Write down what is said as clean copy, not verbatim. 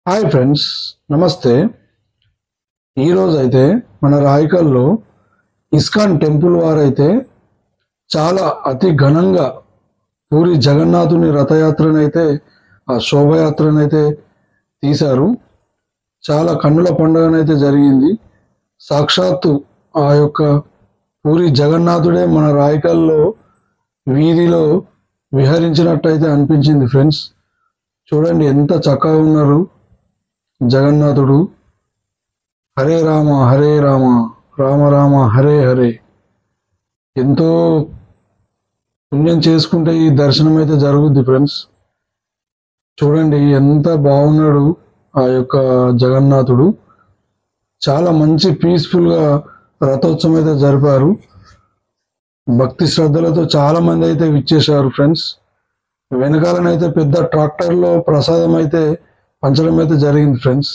Hi friends, నమస్తే. ఈరోజు అయితే మన రాయకల్లో ఇస్కాన్ టెంపుల్ వారైతే చాలా అతి ఘనంగా పూరి జగన్నాథుని రథయాత్రనైతే ఆ శోభయాత్రనైతే తీశారు. చాలా కన్నుల పండుగనైతే జరిగింది. సాక్షాత్తు ఆ యొక్క పూరి జగన్నాథుడే మన రాయకల్లో వీధిలో విహరించినట్టయితే అనిపించింది ఫ్రెండ్స్. చూడండి ఎంత చక్కగా ఉన్నారు జగన్నాథుడు. హరే రామ హరే రామ రామ రామ హరే హరే. ఎంతో పుణ్యం చేసుకుంటే ఈ దర్శనం అయితే జరుగుద్ది ఫ్రెండ్స్. చూడండి ఎంత బాగున్నాడు ఆ యొక్క జగన్నాథుడు. చాలా మంచి పీస్ఫుల్గా రథోత్సవం అయితే జరిపారు. భక్తి శ్రద్ధలతో చాలా మంది అయితే విచ్చేశారు ఫ్రెండ్స్. వెనకాలనైతే పెద్ద ట్రాక్టర్లో ప్రసాదం అయితే పంచడం అయితే జరిగింది ఫ్రెండ్స్.